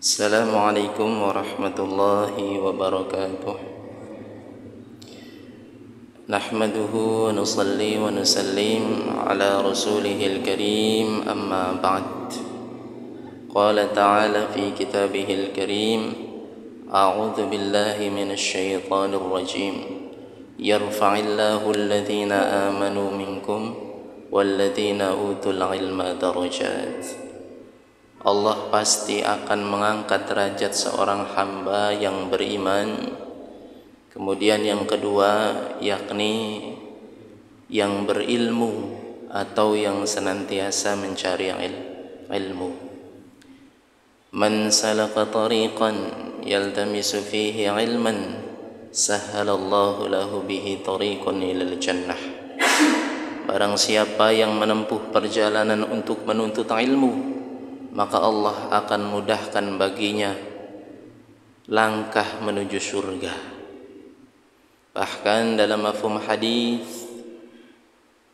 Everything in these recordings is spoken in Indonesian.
Assalamualaikum warahmatullahi wabarakatuh. Nahmaduhu wa nusalli wa nusallim ala rasulihil karim, amma ba'd. Qala ta'ala fi kitabihil karim, a'udzu billahi minasy syaithanir rajim. Yarfa'illahu alladhina amanu minkum walladhina utul ilma darajat. Allah pasti akan mengangkat derajat seorang hamba yang beriman. Kemudian yang kedua, yakni yang berilmu atau yang senantiasa mencari ilmu. Man salaka tariqan yaltamisu fihi ilman sahhalallahu lahu bihi tariqan ilal jannah. Barang siapa yang menempuh perjalanan untuk menuntut ilmu, maka Allah akan mudahkan baginya langkah menuju surga. Bahkan dalam mafhum hadis,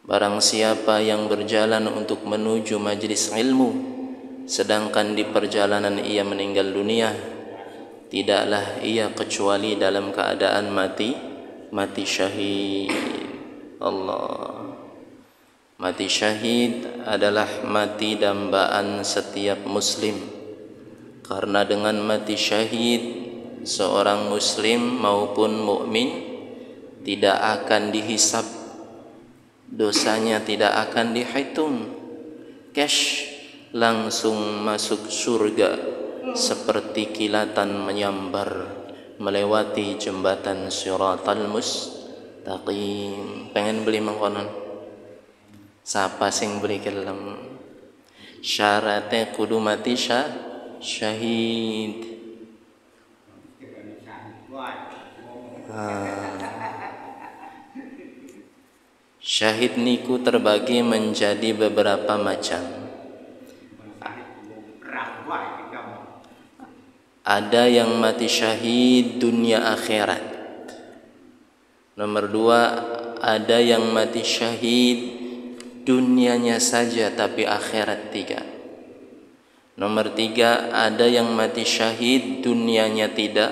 barang siapa yang berjalan untuk menuju majlis ilmu, sedangkan di perjalanan ia meninggal dunia, tidaklah ia kecuali dalam keadaan mati syahid. Allah. Mati syahid adalah mati dambaan setiap muslim. Karena dengan mati syahid, seorang muslim maupun mukmin tidak akan dihisab, dosanya tidak akan dihitung, cash langsung masuk surga seperti kilatan menyambar melewati jembatan Shiratal Mustaqim. Pengen beli mangkonon? Sapa sing beri kelem? Syaratnya kudu mati syahid. Syahid niku terbagi menjadi beberapa macam. Ada yang mati syahid dunia akhirat. Nomor 2, ada yang mati syahid dunianya saja tapi akhirat 3. Nomor 3, ada yang mati syahid dunianya tidak,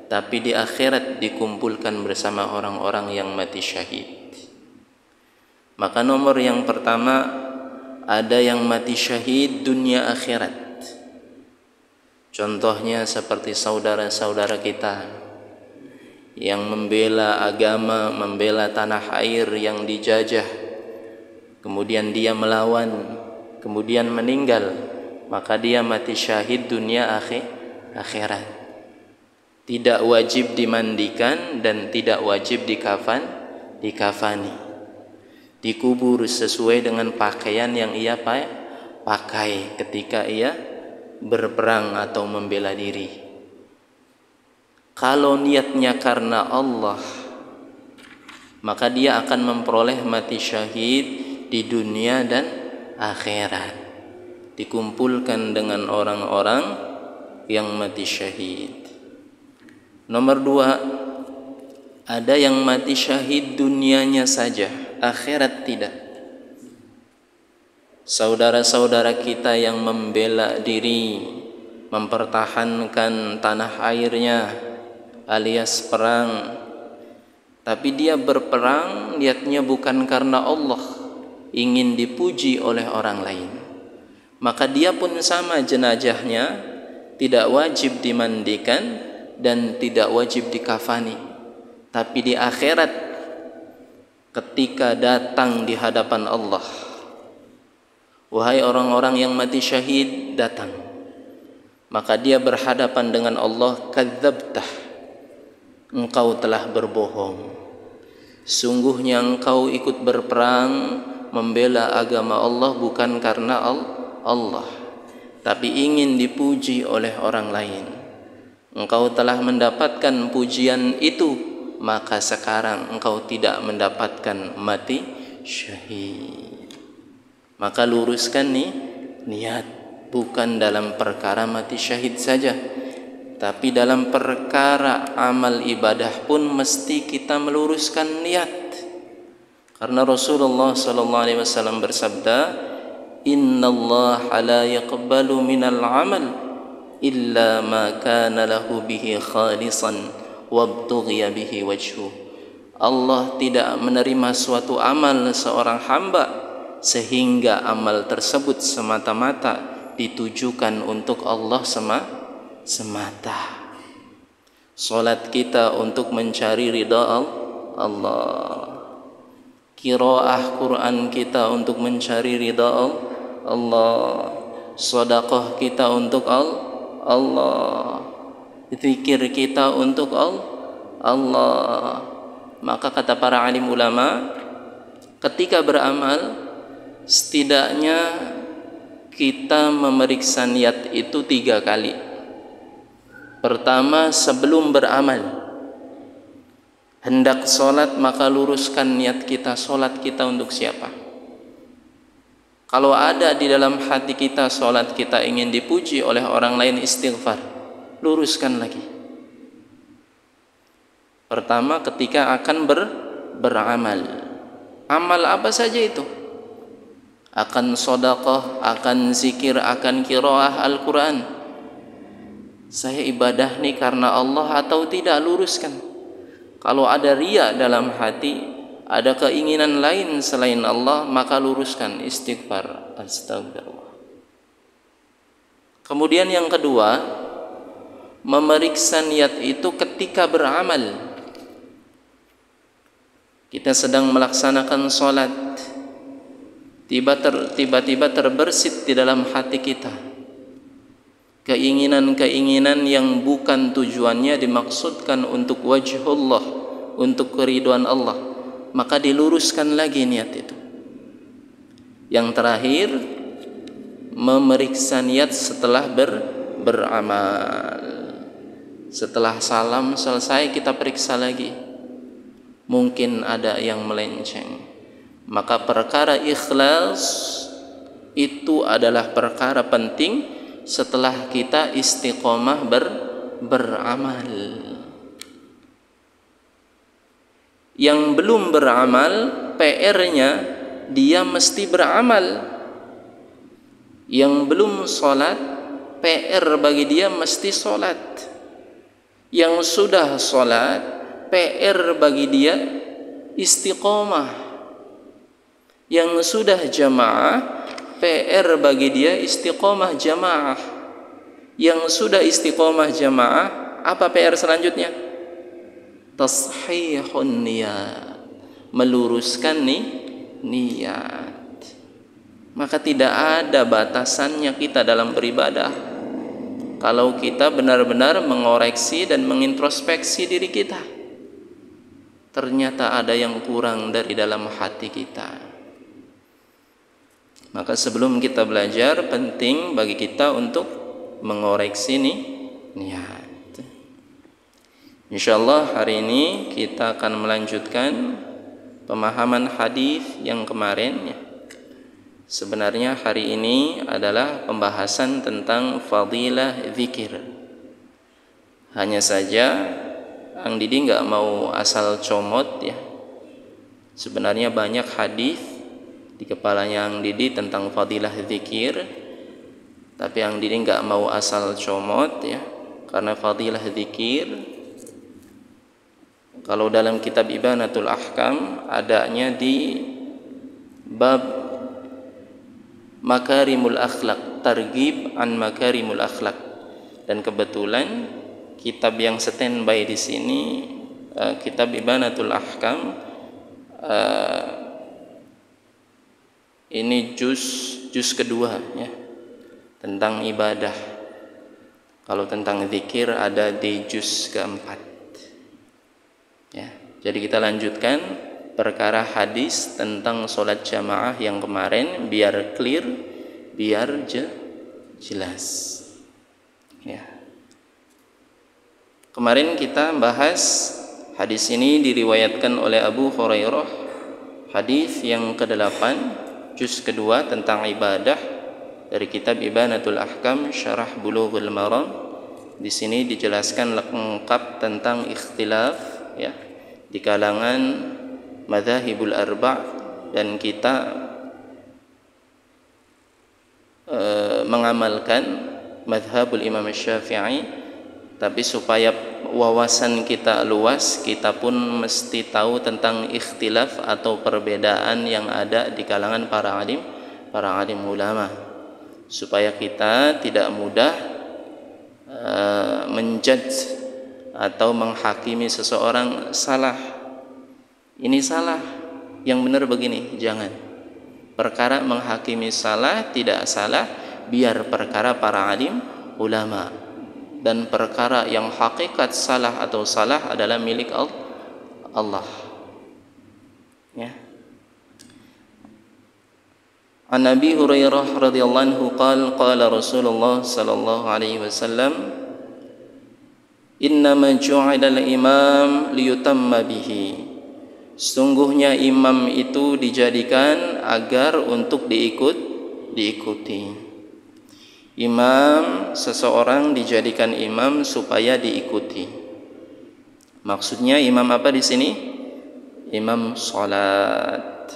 tapi di akhirat dikumpulkan bersama orang-orang yang mati syahid. Maka nomor yang pertama, ada yang mati syahid dunia akhirat. Contohnya seperti saudara-saudara kita yang membela agama, membela tanah air yang dijajah, kemudian dia melawan, kemudian meninggal, maka dia mati syahid dunia akhirat. Tidak wajib dimandikan dan tidak wajib dikafani. Dikubur sesuai dengan pakaian yang ia pakai ketika ia berperang atau membela diri. Kalau niatnya karena Allah, maka dia akan memperoleh mati syahid di dunia dan akhirat, dikumpulkan dengan orang-orang yang mati syahid. Nomor 2, ada yang mati syahid dunianya saja, akhirat tidak. Saudara-saudara kita yang membela diri, mempertahankan tanah airnya alias perang, tapi dia berperang niatnya bukan karena Allah, ingin dipuji oleh orang lain, maka dia pun sama, jenazahnya tidak wajib dimandikan dan tidak wajib dikafani. Tapi di akhirat ketika datang di hadapan Allah, wahai orang-orang yang mati syahid, datang, maka dia berhadapan dengan Allah, kadzabtah, engkau telah berbohong, sungguhnya engkau ikut berperang membela agama Allah bukan karena Allah, tapi ingin dipuji oleh orang lain. Engkau telah mendapatkan pujian itu, maka sekarang engkau tidak mendapatkan mati syahid. Maka luruskan niat, bukan dalam perkara mati syahid saja, tapi dalam perkara amal ibadah pun mesti kita meluruskan niat. Karena Rasulullah sallallahu alaihi wasallam bersabda, "Innallaha la yaqbalu minal amal illa ma kana lahu bihi khalisan wabtughiya bihi wajhu. Allah tidak menerima suatu amal seorang hamba sehingga amal tersebut semata-mata ditujukan untuk Allah semata. Salat kita untuk mencari ridha Allah. Qiraah Quran kita untuk mencari ridha Allah. Sedekah kita untuk Allah. Zikir kita untuk Allah. Maka kata para alim ulama, ketika beramal setidaknya kita memeriksa niat itu 3 kali. Pertama, sebelum beramal, hendak sholat maka luruskan niat kita, sholat kita untuk siapa. Kalau ada di dalam hati kita sholat kita ingin dipuji oleh orang lain, istighfar, luruskan lagi. Pertama, ketika akan beramal, amal apa saja itu, akan sedekah, akan zikir, akan qiraah Al-Quran, saya ibadah nih karena Allah atau tidak, luruskan. Kalau ada riya dalam hati, ada keinginan lain selain Allah, maka luruskan, istighfar, astagfirullah. Kemudian yang kedua, memeriksa niat itu ketika beramal. Kita sedang melaksanakan sholat, tiba-tiba terbersit di dalam hati kita keinginan-keinginan yang bukan tujuannya dimaksudkan untuk wajhullah, untuk keridhaan Allah, maka diluruskan lagi niat itu. Yang terakhir, memeriksa niat setelah beramal. Setelah salam selesai, kita periksa lagi, mungkin ada yang melenceng. Maka perkara ikhlas itu adalah perkara penting setelah kita istiqomah beramal. Yang belum beramal, PR-nya dia mesti beramal. Yang belum sholat, PR bagi dia mesti sholat. Yang sudah sholat, PR bagi dia istiqomah. Yang sudah jamaah, PR bagi dia istiqomah jamaah. Yang sudah istiqomah jamaah, apa PR selanjutnya? Tashihun niyat, meluruskan niat. Maka tidak ada batasannya kita dalam beribadah kalau kita benar-benar mengoreksi dan mengintrospeksi diri kita. Ternyata ada yang kurang dari dalam hati kita. Maka sebelum kita belajar, penting bagi kita untuk mengoreksi niat. Insyaallah hari ini kita akan melanjutkan pemahaman hadis yang kemarin. Sebenarnya hari ini adalah pembahasan tentang fadilah zikir. Hanya saja Ang Didi nggak mau asal comot ya. Sebenarnya banyak hadis di kepalanya Ang Didi tentang fadilah zikir, tapi Ang Didi nggak mau asal comot ya, karena fadilah zikir kalau dalam kitab Ibanatul Ahkam adanya di bab makarimul akhlak, targhib an makarimul akhlak, dan kebetulan kitab yang standby di sini kitab Ibanatul Ahkam, ini juz kedua ya, tentang ibadah. Kalau tentang zikir ada di juz keempat ya. Jadi kita lanjutkan perkara hadis tentang sholat jamaah yang kemarin, biar clear, biar jelas ya. Kemarin kita bahas hadis ini diriwayatkan oleh Abu Hurairah, hadis yang ke-8 juz kedua tentang ibadah dari kitab Ibanatul Ahkam Syarah Bulughul Maram. Di sini dijelaskan lengkap tentang ikhtilaf ya di kalangan madzhabul arba', dan kita mengamalkan madhabul Imam Syafi'i, tapi supaya wawasan kita luas, kita pun mesti tahu tentang ikhtilaf atau perbedaan yang ada di kalangan para alim ulama, supaya kita tidak mudah menjudge atau menghakimi seseorang salah. Ini salah, yang benar begini, jangan. Perkara menghakimi salah tidak salah, biar perkara para alim ulama, dan perkara yang hakikat salah atau salah adalah milik Allah. Ya. An Abi Hurairah radhiyallahu anhu qala Rasulullah sallallahu alaihi wasallam, innama ju'ila al-imam liyutamma bihi. Sungguhnya imam itu dijadikan agar untuk diikuti. Imam, seseorang dijadikan imam supaya diikuti. Maksudnya imam apa di sini? Imam salat.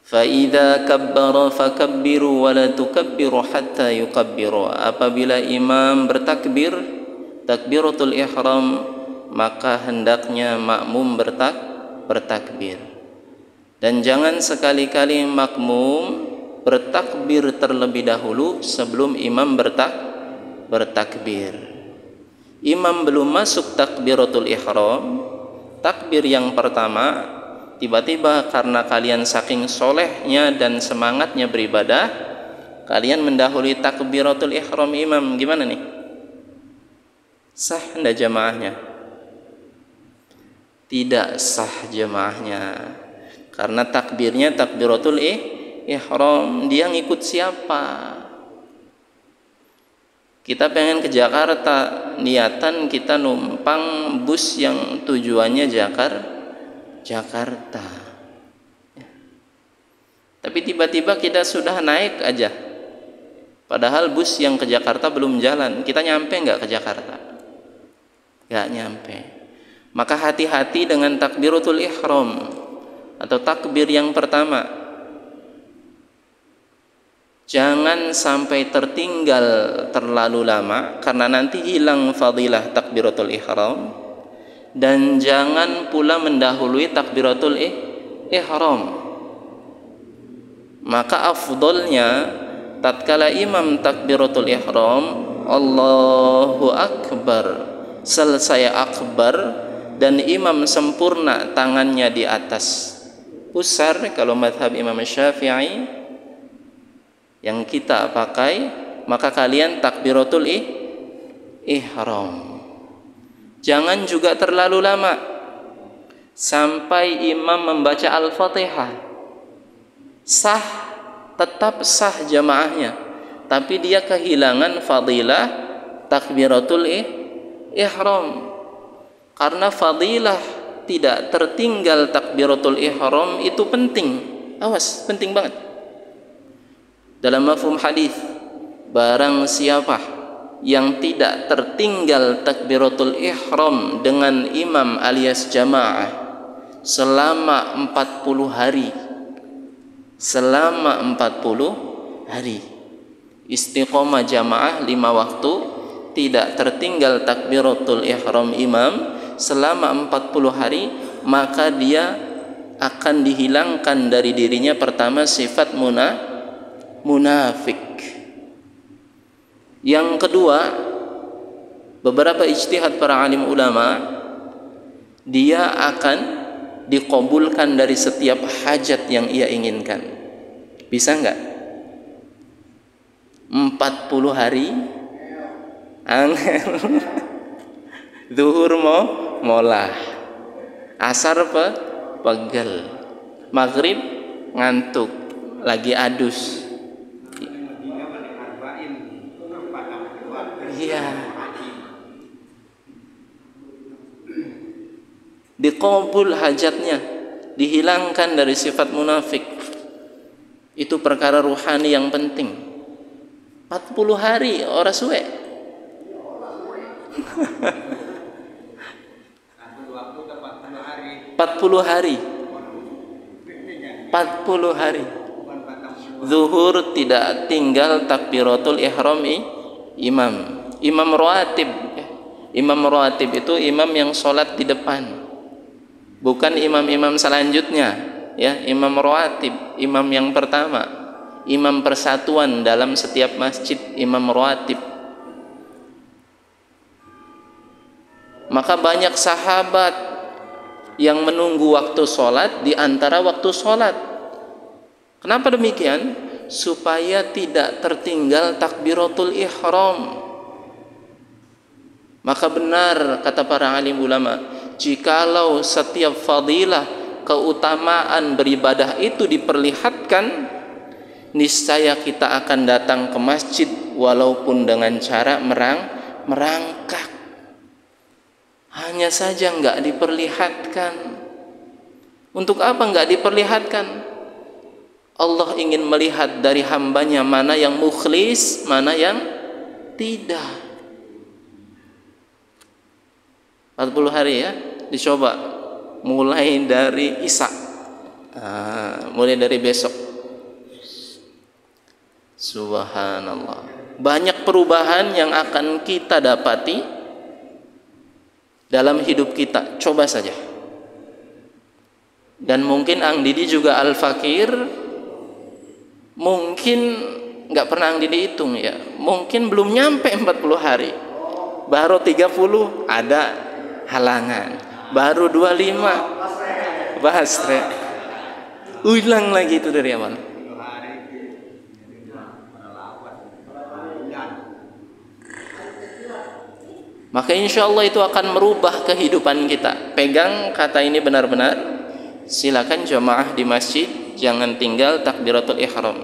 Fa idza kabbara fakabbiru wa la tukabbiru hatta yukabbiru. Apabila imam bertakbir, takbiratul ihram, maka hendaknya makmum bertakbir. Dan jangan sekali-kali makmum bertakbir terlebih dahulu sebelum imam bertakbir. Imam belum masuk takbiratul ihram, takbir yang pertama, tiba-tiba karena kalian saking solehnya dan semangatnya beribadah, kalian mendahului takbiratul ihram imam. Gimana nih? Sah enggak jamaahnya? Tidak sah jamaahnya, karena takbirnya takbiratul ihram. Dia ngikut siapa? Kita pengen ke Jakarta, niatan kita numpang bus yang tujuannya Jakarta. Tapi tiba-tiba kita sudah naik aja, padahal bus yang ke Jakarta belum jalan. Kita nyampe nggak ke Jakarta? Nggak nyampe. Maka hati-hati dengan takbiratul ihram atau takbir yang pertama. Jangan sampai tertinggal terlalu lama, karena nanti hilang fadilah takbiratul ihram. Dan jangan pula mendahului takbiratul ihram. Maka afdolnya tatkala imam takbiratul ihram, Allahu akbar, selesai akbar dan imam sempurna tangannya di atas pusar, kalau madhab Imam Syafi'i yang kita pakai, maka kalian takbiratul ihram. Jangan juga terlalu lama sampai imam membaca Al-Fatihah. Sah, tetap sah jamaahnya, tapi dia kehilangan fadilah takbiratul ihram. Karena fadilah tidak tertinggal takbiratul ihram itu penting. Awas, penting banget. Dalam mafhum hadis, barang siapa yang tidak tertinggal takbiratul ihram dengan imam alias jamaah selama 40 hari, selama 40 hari istiqomah jamaah 5 waktu, tidak tertinggal takbiratul ihram imam selama 40 hari, maka dia akan dihilangkan dari dirinya pertama sifat munafik. Yang kedua, beberapa ijtihad para alim ulama, dia akan dikabulkan dari setiap hajat yang ia inginkan. Bisa enggak? 40 hari angel. Zuhur molah, asar pegel, maghrib ngantuk, lagi adus. Iya, dikabul hajatnya, dihilangkan dari sifat munafik. Itu perkara ruhani yang penting. 40 hari ora suwe. 40 hari. 40 hari. Zuhur tidak tinggal takbiratul ihram imam rawatib. Imam rawatib itu imam yang sholat di depan, bukan imam-imam selanjutnya, ya. Imam rawatib, imam yang pertama, imam persatuan dalam setiap masjid, imam rawatib. Maka banyak sahabat yang menunggu waktu sholat di antara waktu sholat. Kenapa demikian? Supaya tidak tertinggal takbiratul ihram. Maka benar kata para alim ulama, jikalau setiap fadilah, keutamaan beribadah itu diperlihatkan, niscaya kita akan datang ke masjid walaupun dengan cara merangkak. Hanya saja enggak diperlihatkan. Untuk apa enggak diperlihatkan? Allah ingin melihat dari hambanya mana yang mukhlis, mana yang tidak. 40 hari ya, dicoba mulai dari Isya, mulai dari besok. Subhanallah, banyak perubahan yang akan kita dapati dalam hidup kita. Coba saja. Dan mungkin Ang Didi juga Al-Fakir, mungkin nggak pernah Ang Didi hitung ya, mungkin belum nyampe 40 hari, baru 30 ada halangan, baru 25 Basre, ulang lagi itu dari awal. Maka insya Allah itu akan merubah kehidupan kita. Pegang kata ini benar-benar. Silakan jamaah di masjid, jangan tinggal takbiratul ihram.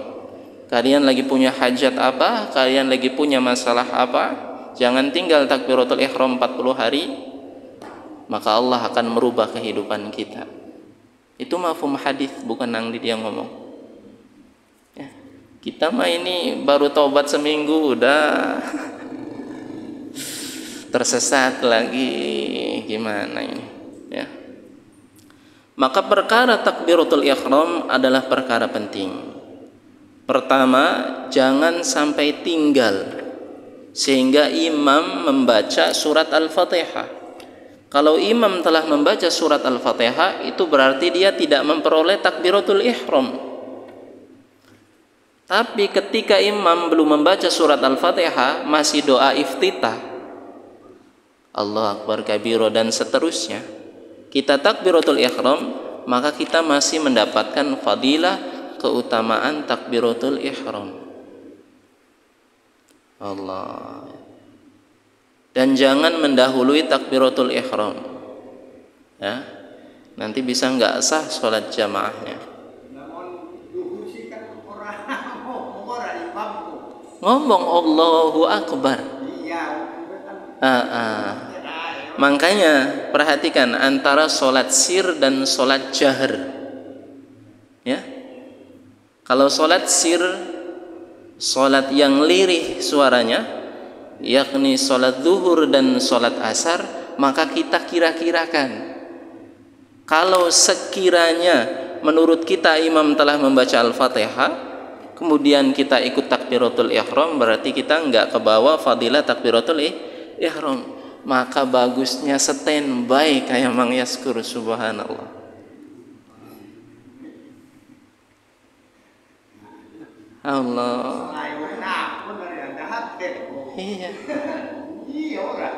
Kalian lagi punya hajat apa, kalian lagi punya masalah apa, jangan tinggal takbiratul ihram 40 hari. Maka Allah akan merubah kehidupan kita. Itu mafhum hadis, bukan Ang Didi yang ngomong. Ya. Kita mah ini baru taubat seminggu udah tersesat lagi, gimana ini? Ya. Maka perkara takbiratul ihram adalah perkara penting. Pertama, jangan sampai tinggal sehingga imam membaca surat Al-Fatihah. Kalau imam telah membaca surat Al-Fatihah, itu berarti dia tidak memperoleh takbiratul ihram. Tapi ketika imam belum membaca surat Al-Fatihah, masih doa iftitah, Allah Akbar kabiro dan seterusnya, kita takbiratul ihram, maka kita masih mendapatkan fadilah keutamaan takbiratul ihram. Allah. Dan jangan mendahului takbiratul ihram, ya, nanti bisa nggak sah sholat jamaahnya. Ngomong Allahu Akbar. Makanya perhatikan antara sholat sir dan sholat jahar, ya. Kalau sholat sir, sholat yang lirih suaranya, yakni sholat zuhur dan sholat asar, maka kita kira-kirakan, kalau sekiranya menurut kita imam telah membaca Al-Fatihah, kemudian kita ikut takbiratul ihram, berarti kita enggak ke bawah fadilah takbiratul ihram. Maka bagusnya standby kayak Mang Yaskur. Subhanallah. Allah. Iya. Iya orang.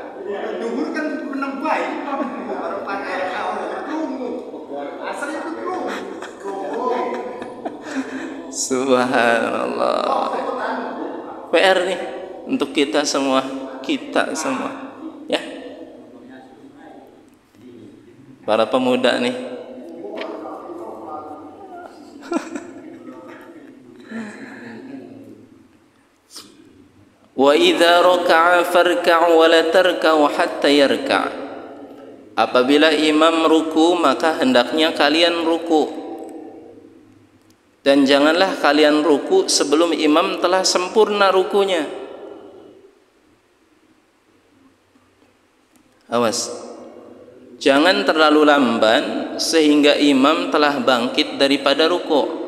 Duhur kan menang baik. Baru pakai tunggu. Asalnya itu tunggu. Subhanallah. PR nih untuk kita semua, ya. Para pemuda nih. Wa idza raka'a farka' wa la tarka'u hatta yarka'. Apabila imam ruku, maka hendaknya kalian ruku. Dan janganlah kalian ruku sebelum imam telah sempurna rukunya. Awas. Jangan terlalu lamban sehingga imam telah bangkit daripada ruku.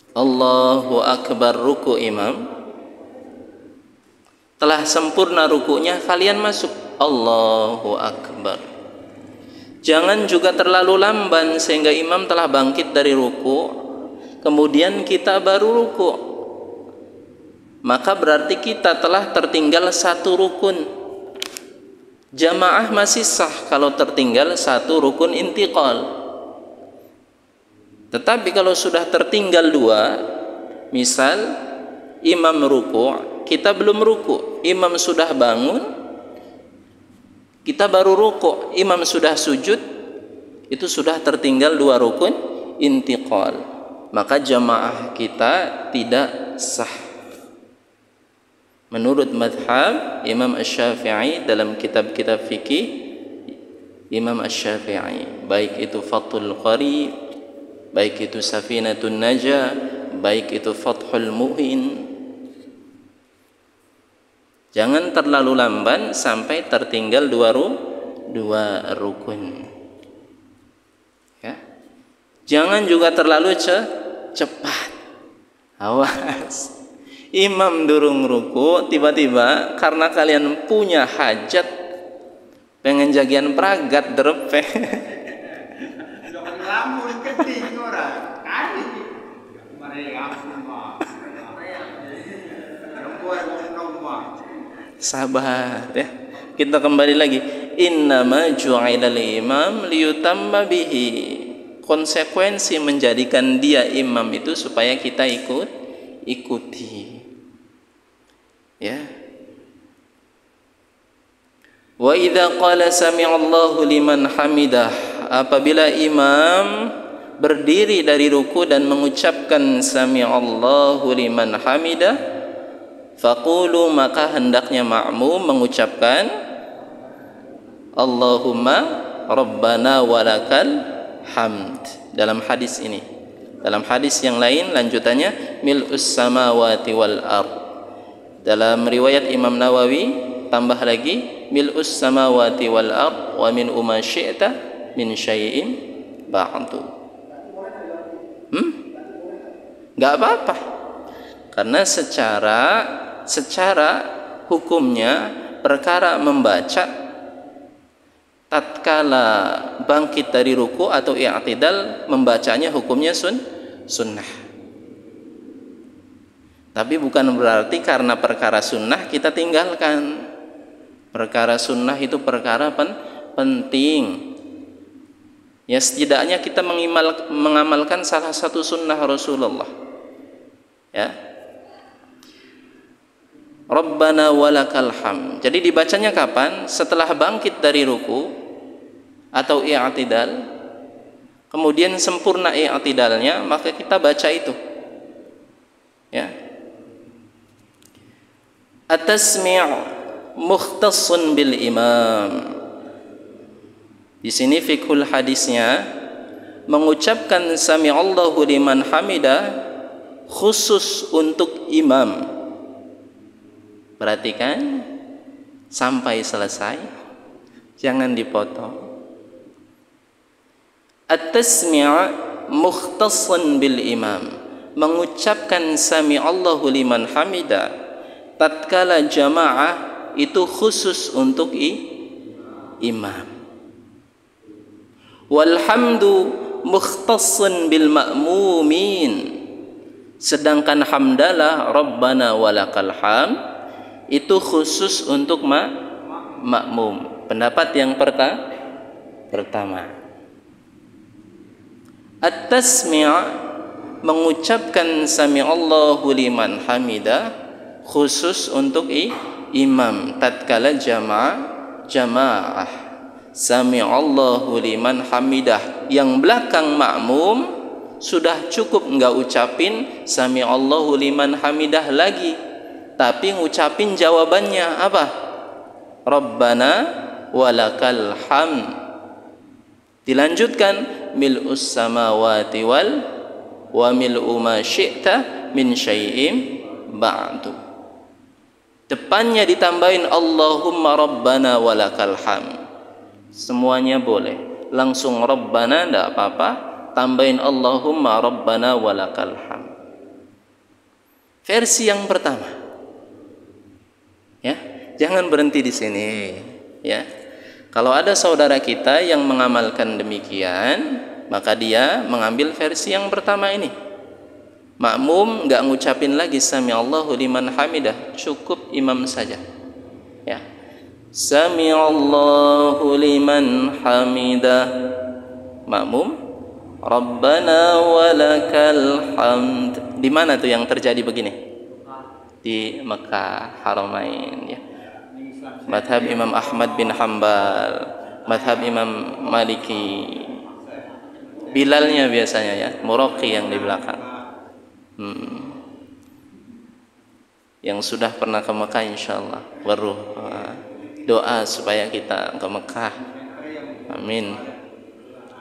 Allahu Akbar ruku imam, Telah sempurna rukunya, kalian masuk. Allahu Akbar. Jangan juga terlalu lamban sehingga imam telah bangkit dari ruku, kemudian kita baru ruku. Maka berarti kita telah tertinggal satu rukun. Jamaah masih sah kalau tertinggal satu rukun intiqal. Tetapi kalau sudah tertinggal dua, misal imam ruku, kita belum ruku, imam sudah bangun, kita baru ruku, imam sudah sujud, itu sudah tertinggal dua rukun intiqal. Maka jamaah kita tidak sah. Menurut madhab Imam Asy-Syafi'i dalam kitab-kitab fikih Imam Asy-Syafi'i, baik itu Fathul Qari, baik itu Safinatun Najah, baik itu Fathul Mu'in, jangan terlalu lamban sampai tertinggal dua rukun. Ya. Jangan juga terlalu cepat. Awas. Imam durung ruku, tiba-tiba karena kalian punya hajat pengen jagian pragat derep. Sabar ya. Kita kembali lagi. Innama ju'ilal imam liyutamma bihi. Konsekuensi menjadikan dia imam itu supaya kita ikuti. Ya. Wa idza qala sami'allahu liman hamidah, apabila imam berdiri dari ruku dan mengucapkan sami'allahu liman hamidah, faqulu, maka hendaknya makmum mengucapkan Allahumma rabbana walakal hamd. Dalam hadis ini, dalam hadis yang lain lanjutannya mil'us samawati wal ard. Dalam riwayat Imam Nawawi tambah lagi mil'us samawati wal ard wa min uma syi'ta min syai'in ba'du. Enggak apa-apa. Karena secara hukumnya perkara membaca tatkala bangkit dari ruku atau i'tidal, membacanya hukumnya sunnah. Tapi bukan berarti karena perkara sunnah kita tinggalkan. Perkara sunnah itu perkara penting. Ya, setidaknya kita mengamalkan salah satu sunnah Rasulullah. Ya. Rabbana walakal hamd. Jadi dibacanya kapan? Setelah bangkit dari ruku atau i'tidal, kemudian sempurna i'tidalnya, maka kita baca itu. Ya. At-tasmi' mukhtassun bil imam. Di sini fiqhul hadisnya mengucapkan sami'allahu liman hamidah khusus untuk imam. Perhatikan sampai selesai, jangan dipotong. At-tasmi' mukhtassun bil imam, mengucapkan sami'allahu liman hamidah tatkala jamaah itu khusus untuk imam. Walhamdu mukhtassun bil ma'mumin, sedangkan hamdalah rabbana walakal hamd itu khusus untuk makmum. Pendapat yang pertama. At-tasmi' mengucapkan sami'allahu liman hamidah khusus untuk imam tatkala jamaah. Sami'allahu liman hamidah, yang belakang makmum sudah cukup enggak ucapin sami'allahu liman hamidah lagi, tapi ngucapin jawabannya apa? Rabbana walakal hamd. Dilanjutkan mil'us samawati wal wa mil'u ma syi'ta min syai'im ba'du. Depannya ditambahin Allahumma rabbana walakal hamd. Semuanya boleh. Langsung rabbana enggak apa-apa, tambahin Allahumma rabbana walakal hamd. Versi yang pertama. Ya, jangan berhenti di sini. Ya, kalau ada saudara kita yang mengamalkan demikian, maka dia mengambil versi yang pertama ini. Makmum nggak ngucapin lagi sami Allahu liman hamidah, cukup imam saja. Ya, sami Allahu liman hamidah. Makmum, Rabbana walakal hamd. Di mana tuh yang terjadi begini? Di Mekah Haramain. Ya. Madhab Imam Ahmad bin Hambal, madhab Imam Maliki. Bilalnya biasanya ya, Muraqi yang di belakang. Yang sudah pernah ke Mekah insyaallah baru doa supaya kita ke Mekah. Amin.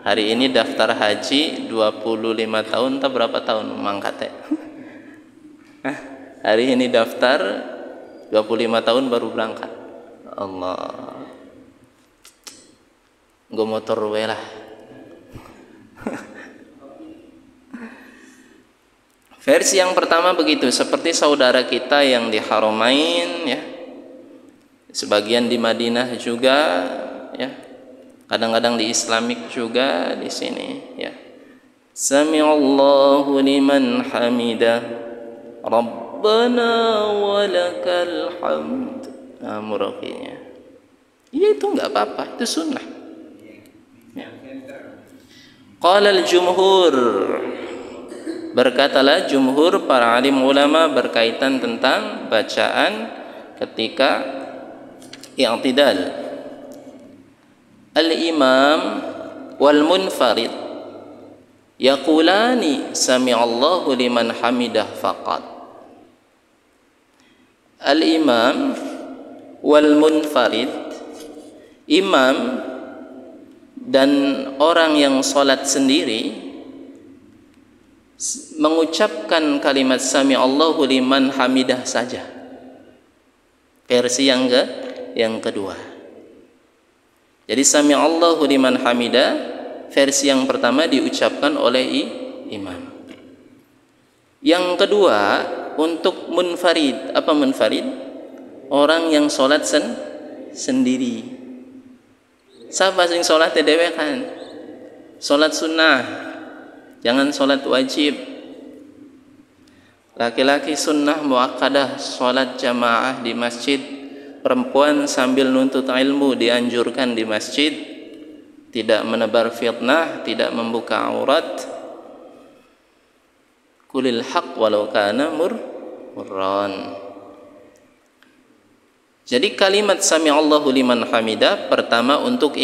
Hari ini daftar haji 25 tahun atau berapa tahun mangkat ya? Hari ini daftar 25 tahun baru berangkat. Allah. Gue motor we lah. Versi yang pertama begitu, seperti saudara kita yang di Haramain ya. Sebagian di Madinah juga ya. Kadang-kadang di Islamik juga di sini ya. Sami'allahu liman hamidah. Rabbana walakal hamd. Nah, muraqinya. Ya itu enggak apa-apa, itu sunnah. Ya. Qala al-jumhur. Berkatalah jumhur para alim ulama berkaitan tentang bacaan ketika i'tidal. Al-imam wal munfarid yaqulani sami'allahu liman hamidah faqat. Al-imam wal munfarid, imam dan orang yang salat sendiri mengucapkan kalimat sami Allahu liman hamidah saja. Versi yang kedua. Jadi sami Allahu liman hamidah versi yang pertama diucapkan oleh imam. Yang kedua untuk munfarid. Apa munfarid? Orang yang sholat sendiri. Siapa yang sholat dewe kan? Sholat sunnah. Jangan sholat wajib. Laki-laki sunnah muakkadah sholat jamaah di masjid. Perempuan sambil nuntut ilmu dianjurkan di masjid. Tidak menebar fitnah, tidak membuka aurat. Kulil haq walau kana murran. Jadi kalimat sami Allahu liman hamidah pertama untuk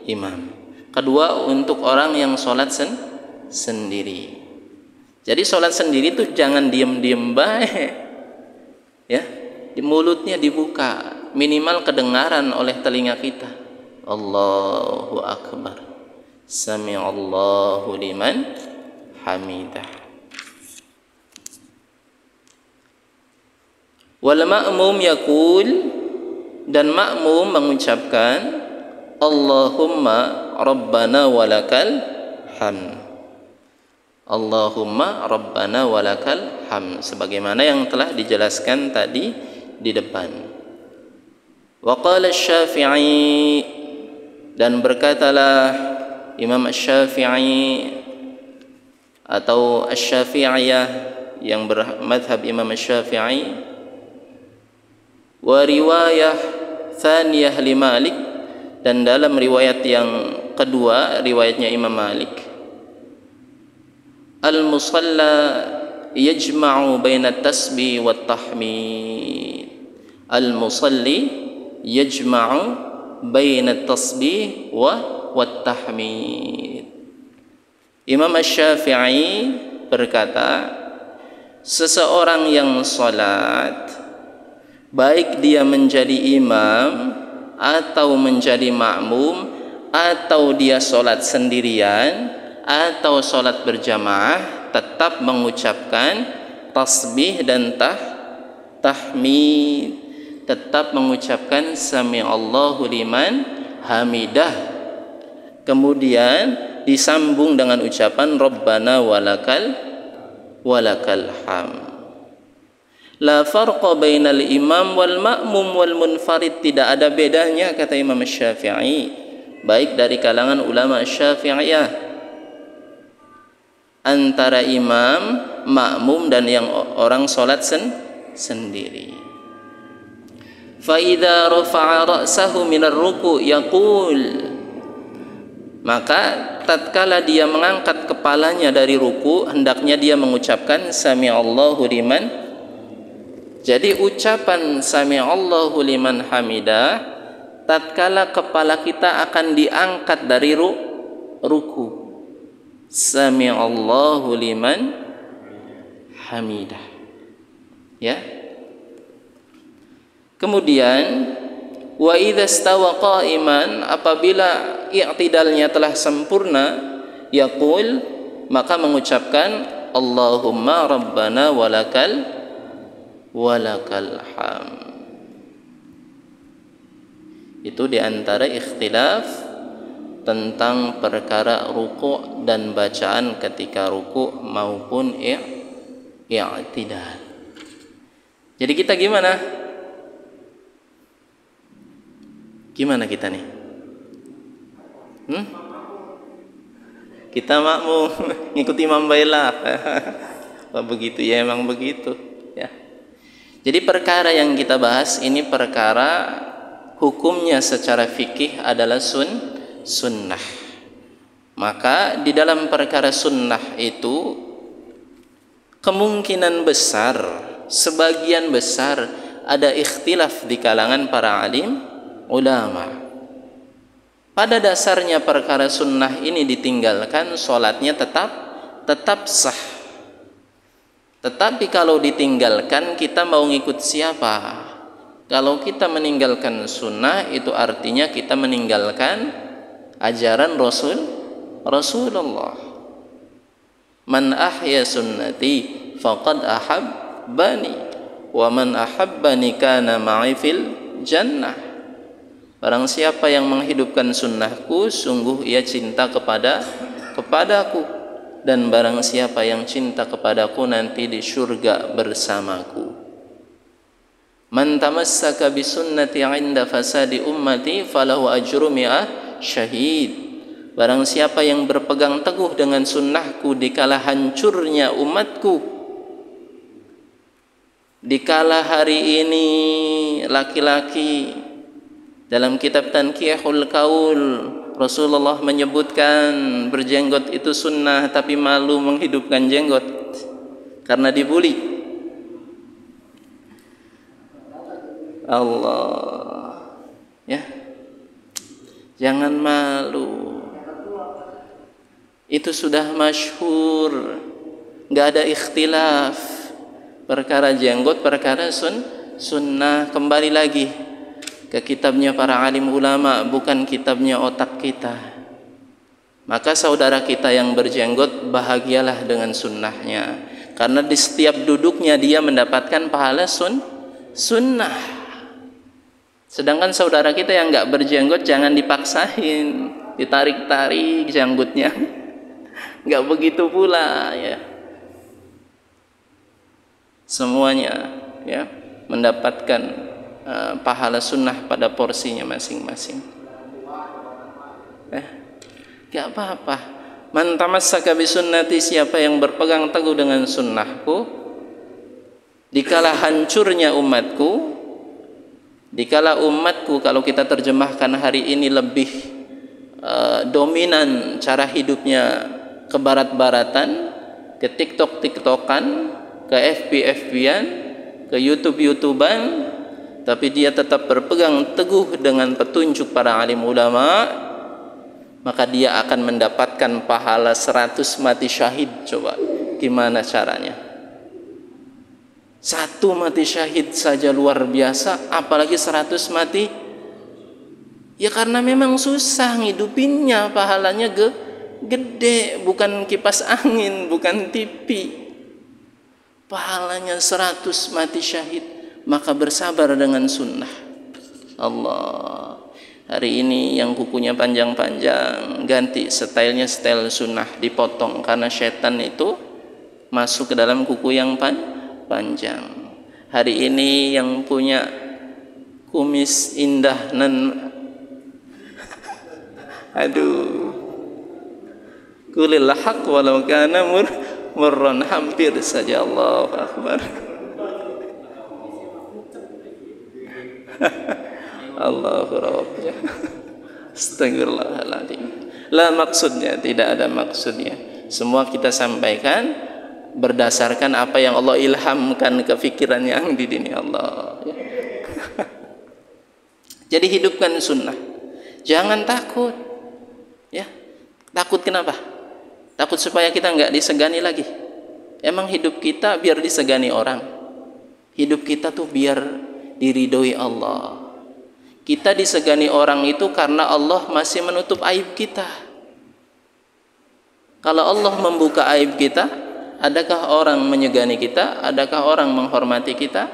imam. Kedua untuk orang yang sholat sendiri. Jadi sholat sendiri itu jangan diem-diem baik, ya, di mulutnya dibuka, minimal kedengaran oleh telinga kita. Allahu akbar, sami Allahu liman hamidah. Wal ma'mum yaqul, dan makmum mengucapkan Allahumma rabbana walakal hamd. Allahumma rabbana walakal hamd, sebagaimana yang telah dijelaskan tadi di depan. Wa qala Asy-Syafi'i, dan berkatalah Imam Asy-Syafi'i atau Asy-Syafi'iyah yang bermadhab Imam Asy-Syafi'i, wa riwayah thaniyah li Malik, dan dalam riwayat yang kedua riwayatnya Imam Malik, al-musalla yajma'u baina at-tasbih wa at-tahmid. Al-musalli yajma'u baina at-tasbih wa at-tahmid. Imam Asy-Syafi'i berkata, seseorang yang salat, baik dia menjadi imam atau menjadi makmum, atau dia salat sendirian atau sholat berjamaah, tetap mengucapkan tasbih dan tahmid, tetap mengucapkan sami Allahu liman hamidah, kemudian disambung dengan ucapan Rabbana walakal hamd. La farqa bainal imam wal ma'mum wal munfarid, tidak ada bedanya kata Imam Syafi'i, baik dari kalangan ulama Syafi'iyah, antara imam, makmum dan yang orang salat sendiri. Fa idza rafa'a ra'sahu minar ruku' yaqul, maka tatkala dia mengangkat kepalanya dari ruku, hendaknya dia mengucapkan sami'allahu liman. Jadi ucapan sami'allahu liman hamidah tatkala kepala kita akan diangkat dari ruku, sami'allahu liman hamidah, ya. Kemudian wa idza stawa qa'iman, apabila i'tidalnya telah sempurna, yaqul, maka mengucapkan Allahumma rabbana walakal hamd. Itu diantara ikhtilaf tentang perkara ruku' dan bacaan ketika ruku' maupun i'tidal. Jadi kita gimana? Gimana kita nih? Kita makmum ngikuti Imam Bailah. Begitu ya, emang begitu ya. Jadi perkara yang kita bahas ini perkara hukumnya secara fikih adalah sunnah. Maka di dalam perkara sunnah itu kemungkinan besar, sebagian besar ada ikhtilaf di kalangan para alim ulama. Pada dasarnya perkara sunnah ini ditinggalkan, sholatnya tetap sah. Tetapi kalau ditinggalkan, kita mau ngikut siapa? Kalau kita meninggalkan sunnah, itu artinya kita meninggalkan ajaran Rasulullah. Man ahya sunnati faqad ahabbani, wa man ahabbani kana ma'i fil jannah. Barang siapa yang menghidupkan sunnahku, sungguh ia cinta kepadaku, dan barang siapa yang cinta kepadaku nanti di surga bersamaku. Man tamassaka bi sunnati 'inda fasadi ummati falahu ajru mi'ah syahid. Barang siapa yang berpegang teguh dengan sunnahku dikala hancurnya umatku, dikala hari ini laki-laki dalam kitab Tanqihul Qaul Rasulullah menyebutkan berjenggot itu sunnah, tapi malu menghidupkan jenggot karena dibuli. Allah, ya, jangan malu. Itu sudah masyhur, nggak ada ikhtilaf. Perkara jenggot, perkara sunnah. Kembali lagi ke kitabnya para alim ulama, bukan kitabnya otak kita. Maka saudara kita yang berjenggot, bahagialah dengan sunnahnya, karena di setiap duduknya dia mendapatkan pahala sunnah. Sedangkan saudara kita yang nggak berjenggot, jangan dipaksain, ditarik-tarik janggutnya. Nggak begitu pula ya. Semuanya ya mendapatkan pahala sunnah pada porsinya masing-masing. Gak apa-apa. Man tamassaka bi sunnati, siapa yang berpegang teguh dengan sunnahku dikala hancurnya umatku. Dikala umatku, kalau kita terjemahkan hari ini lebih dominan cara hidupnya ke barat-baratan, ke TikTok-TikTokan, ke FB-FB-an, ke YouTube-YouTuban, tapi dia tetap berpegang teguh dengan petunjuk para alim ulama, maka dia akan mendapatkan pahala 100 mati syahid. Coba gimana caranya? 1 mati syahid saja luar biasa, apalagi 100 mati. Ya karena memang susah ngidupinnya, pahalanya gede, bukan kipas angin, bukan TV. Pahalanya 100 mati syahid. Maka bersabar dengan sunnah. Allah, hari ini yang kukunya panjang-panjang, ganti stylenya style sunnah, dipotong, karena setan itu masuk ke dalam kuku yang panjang. hari ini yang punya kumis indah aduh, qulil haq walau kana murran, hampir saja. Allahu akbar. Allahu Rabbnya. Astagfirullahaladzim. La maksudnya, tidak ada maksudnya. Semua kita sampaikan berdasarkan apa yang Allah ilhamkan ke pikiran yang di dini Allah. Jadi hidupkan sunnah. Jangan takut. Ya, takut kenapa? Takut supaya kita nggak disegani lagi. Emang hidup kita biar disegani orang? Hidup kita tuh biar diridhoi Allah. Kita disegani orang itu karena Allah masih menutup aib kita. Kalau Allah membuka aib kita, adakah orang menyegani kita? Adakah orang menghormati kita?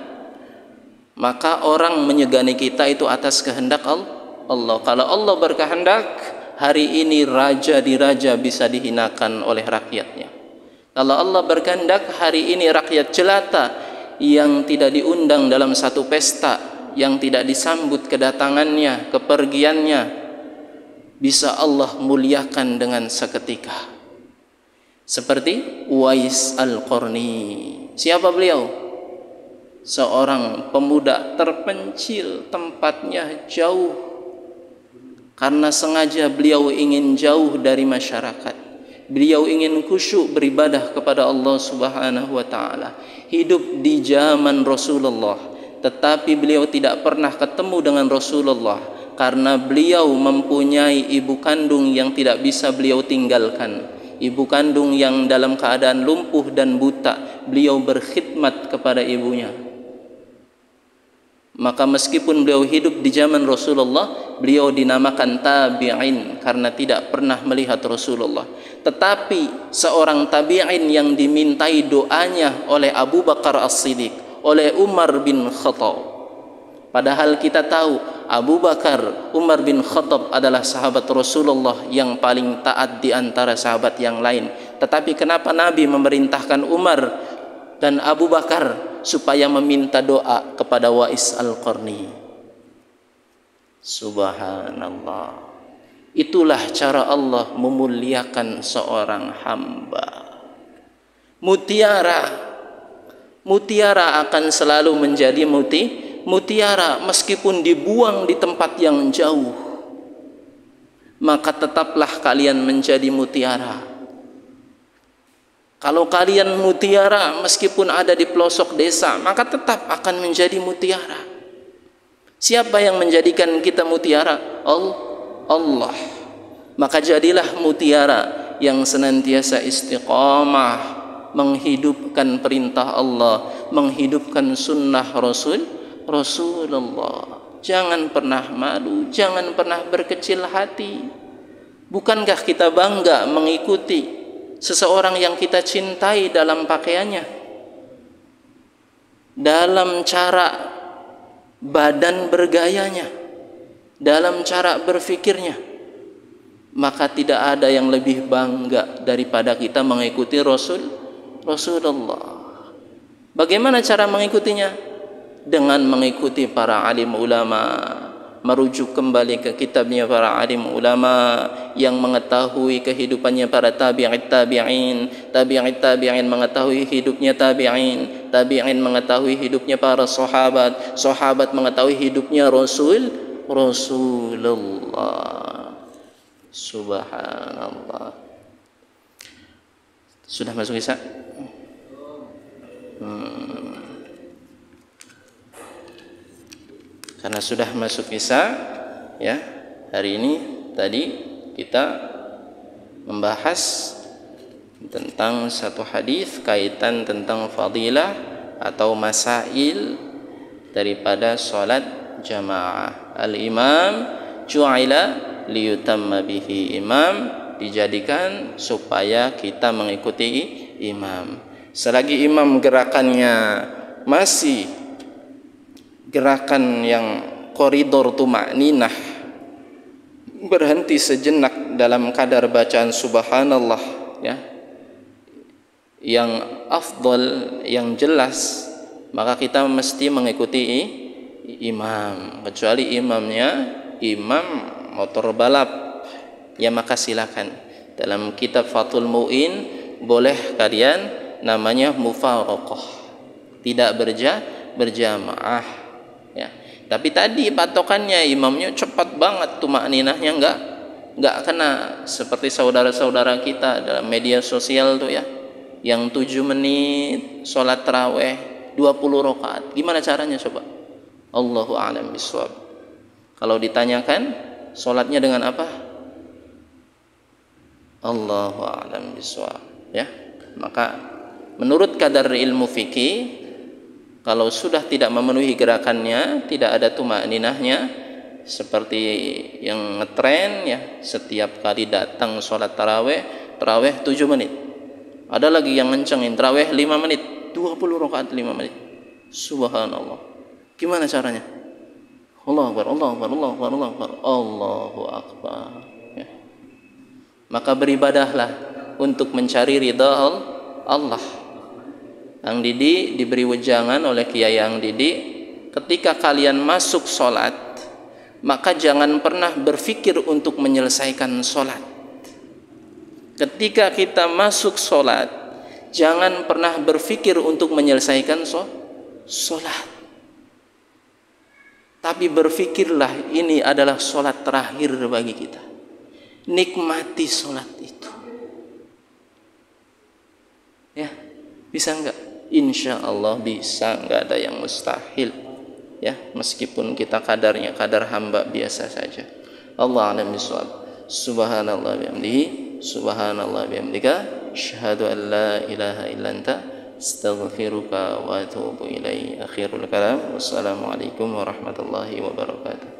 Maka orang menyegani kita itu atas kehendak Allah. Kalau Allah berkehendak, hari ini raja di raja bisa dihinakan oleh rakyatnya. Kalau Allah berkehendak, hari ini rakyat jelata yang tidak diundang dalam satu pesta, yang tidak disambut kedatangannya, kepergiannya, bisa Allah muliakan dengan seketika. Seperti Uwais Al-Qarni. Siapa beliau? Seorang pemuda terpencil, tempatnya jauh, karena sengaja beliau ingin jauh dari masyarakat. Beliau ingin khusyuk beribadah kepada Allah Subhanahu wa taala. Hidup di zaman Rasulullah, tetapi beliau tidak pernah ketemu dengan Rasulullah karena beliau mempunyai ibu kandung yang tidak bisa beliau tinggalkan. Ibu kandung yang dalam keadaan lumpuh dan buta, beliau berkhidmat kepada ibunya. Maka meskipun beliau hidup di zaman Rasulullah, beliau dinamakan tabi'in karena tidak pernah melihat Rasulullah. Tetapi seorang tabi'in yang dimintai doanya oleh Abu Bakar As-Siddiq, oleh Umar bin Khattab. Padahal kita tahu Abu Bakar, Umar bin Khattab adalah sahabat Rasulullah yang paling taat di antara sahabat yang lain. Tetapi kenapa Nabi memerintahkan Umar dan Abu Bakar supaya meminta doa kepada Uwais Al-Qarni? Subhanallah. Itulah cara Allah memuliakan seorang hamba. Mutiara akan selalu menjadi mutiara meskipun dibuang di tempat yang jauh. Maka tetaplah kalian menjadi mutiara. Kalau kalian mutiara meskipun ada di pelosok desa, maka tetap akan menjadi mutiara. Siapa yang menjadikan kita mutiara? Allah. Maka jadilah mutiara yang senantiasa istiqamah, menghidupkan perintah Allah, menghidupkan sunnah Rasulullah. Jangan pernah malu, jangan pernah berkecil hati. Bukankah kita bangga mengikuti seseorang yang kita cintai dalam pakaiannya, dalam cara badan bergayanya, dalam cara berfikirnya? Maka tidak ada yang lebih bangga daripada kita mengikuti Rasulullah. Bagaimana cara mengikutinya? Dengan mengikuti para alim ulama, merujuk kembali ke kitabnya para alim ulama yang mengetahui kehidupannya para tabi'in mengetahui hidupnya tabi'in mengetahui hidupnya para sahabat mengetahui hidupnya Rasulullah. Subhanallah. Sudah masuk Isya? Karena sudah masuk Isya, ya, hari ini tadi kita membahas tentang satu hadis kaitan tentang fadilah atau masail daripada salat jamaah. Al-imam ju'ila liyutamma bihi. Imam dijadikan supaya kita mengikuti imam. Selagi imam gerakannya masih gerakan yang koridor tumakninah, berhenti sejenak dalam kadar bacaan subhanallah, ya, yang afdal, yang jelas, maka kita mesti mengikuti imam, kecuali imamnya imam motor balap, ya maka silakan. Dalam kitab Fathul Mu'in boleh kalian namanya mufaraqah, tidak berjamaah, ya. Tapi tadi patokannya imamnya cepat banget, tumakninahnya enggak kena, seperti saudara-saudara kita dalam media sosial tuh ya, yang 7 menit sholat taraweh 20 rakaat. Gimana caranya coba? Allahu a'lam bishawab. Kalau ditanyakan sholatnya dengan apa? Allahu a'lam bishawab, ya. Maka menurut kadar ilmu fikih, kalau sudah tidak memenuhi gerakannya, tidak ada tumakninahnya, seperti yang ngetren ya, setiap kali datang sholat taraweh 7 menit. Ada lagi yang ngencengin taraweh 5 menit, 20 rakaat 5 menit. Subhanallah. Gimana caranya? Allahu Akbar, Allahu Akbar, Allahu Akbar, Allahu Akbar, Allahu Akbar, ya. Maka beribadahlah untuk mencari ridha Allah. Ang Didi diberi wejangan oleh Kiai Ang Didi, ketika kalian masuk sholat, maka jangan pernah berpikir untuk menyelesaikan sholat. Ketika kita masuk sholat, jangan pernah berpikir untuk menyelesaikan sholat. Tapi berpikirlah ini adalah sholat terakhir bagi kita. Nikmati sholat itu. Ya, bisa enggak? Insya Allah bisa, enggak ada yang mustahil, ya, meskipun kita kadarnya kadar hamba biasa saja. Allah a'lam bishawab. Subhanallah bihamdihi, subhanallah bihamdika, asyhadu an la ilaha illa anta, astaghfiruka wa atubu ilaik. Akhirul kalam, wassalamualaikum warahmatullahi wabarakatuh.